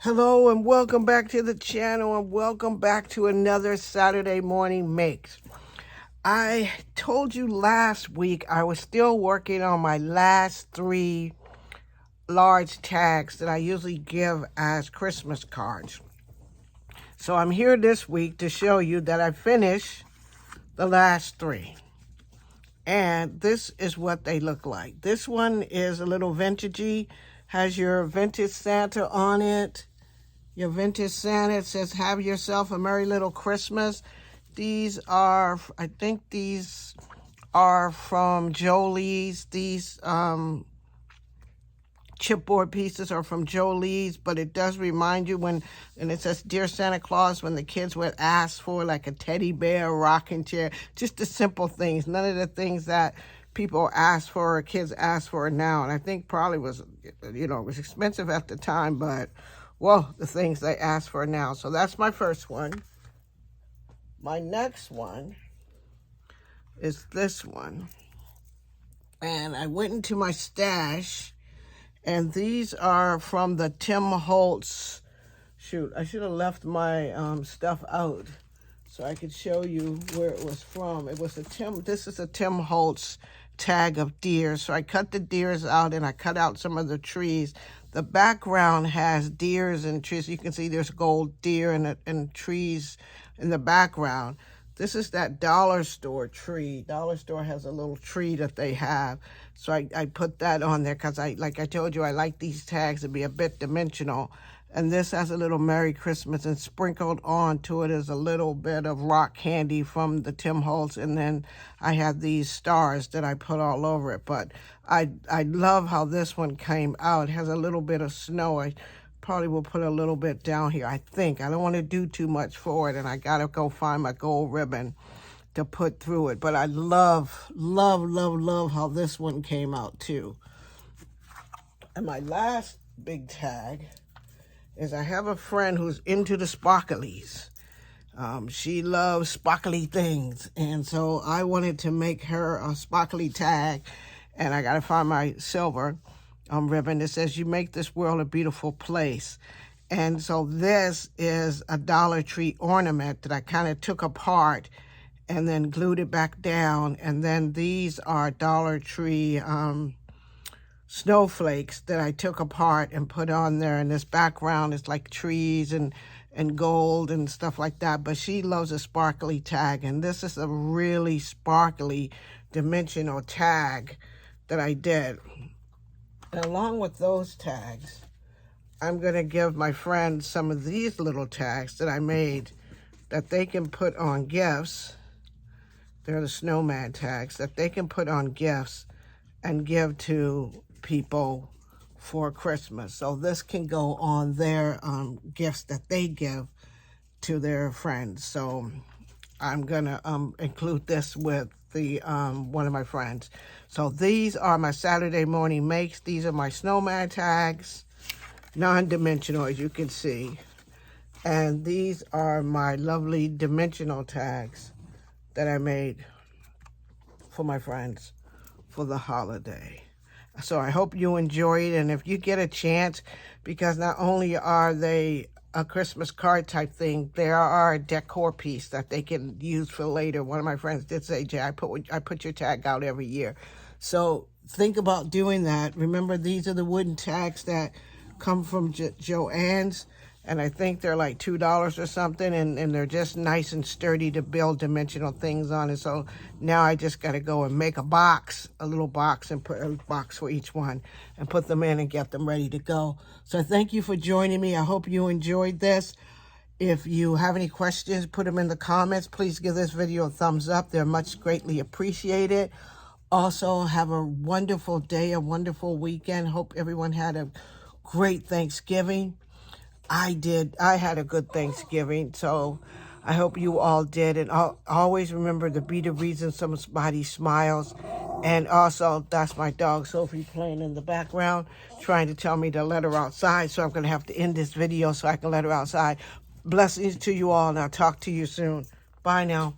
Hello and welcome back to the channel and welcome back to another Saturday Morning Makes. I told you last week I was still working on my last 3 large tags that I usually give as Christmas cards. So I'm here this week to show you that I finished the last 3. And this is what they look like. This one is a little vintagey, has your vintage Santa on it. Your vintage Santa. It says, have yourself a merry little Christmas. These are, I think these are from Jolie's. These chipboard pieces are from Jolie's, but it does remind you when, and it says, Dear Santa Claus, when the kids would ask for like a teddy bear, a rocking chair, just the simple things. None of the things that people ask for or kids ask for now. And I think probably was, it was expensive at the time, but well, the things they ask for now. So that's my first one. My next one is this one. And I went into my stash, and these are from the Tim Holtz. Shoot, I should have left my stuff out so I could show you where it was from. It was this is a Tim Holtz tag of deer. So I cut the deers out and I cut out some of the trees. The background has deers and trees. You can see there's gold deer and trees in the background. This is that dollar store tree. Dollar store has a little tree that they have. So I put that on there because like I told you, I like these tags to be a bit dimensional. And this has a little Merry Christmas, and sprinkled onto it is a little bit of rock candy from the Tim Holtz. And then I have these stars that I put all over it. But I love how this one came out. It has a little bit of snow. I probably will put a little bit down here, I think. I don't want to do too much for it, and I got to go find my gold ribbon to put through it. But I love, love, love, love how this one came out too. And my last big tag is I have a friend who's into the sparklies. She loves sparkly things, and so I wanted to make her a sparkly tag, and I got to find my silver ribbon that says, you make this world a beautiful place. And so this is a Dollar Tree ornament that I kind of took apart and then glued it back down. And then these are Dollar Tree snowflakes that I took apart and put on there. And this background is like trees and gold and stuff like that. But she loves a sparkly tag, and this is a really sparkly dimensional tag that I did. And along with those tags, I'm going to give my friends some of these little tags that I made that they can put on gifts. They're the snowman tags that they can put on gifts and give to people for Christmas. So this can go on their gifts that they give to their friends. So I'm going to include this with the one of my friends. So these are my Saturday Morning Makes. These are my snowman tags, non-dimensional, as you can see. And these are my lovely dimensional tags that I made for my friends for the holiday. So I hope you enjoyed, and if you get a chance, because not only are they a Christmas card type thing, there are a decor piece that they can use for later. One of my friends did say, Jay, I put your tag out every year. So think about doing that. Remember, these are the wooden tags that come from Joann's, and I think they're like $2 or something, and they're just nice and sturdy to build dimensional things on. And so now I just got to go and make a little box, and put a box for each one and put them in and get them ready to go. So thank you for joining me. I hope you enjoyed this. If you have any questions, put them in the comments. Please give this video a thumbs up. They're much greatly appreciated. Also, have a wonderful day, a wonderful weekend. Hope everyone had a great Thanksgiving. I did. I had a good Thanksgiving, so I hope you all did. And always remember to be the reason somebody smiles. And also, that's my dog, Sophie, playing in the background, trying to tell me to let her outside. So I'm going to have to end this video so I can let her outside. Blessings to you all, and I'll talk to you soon. Bye now.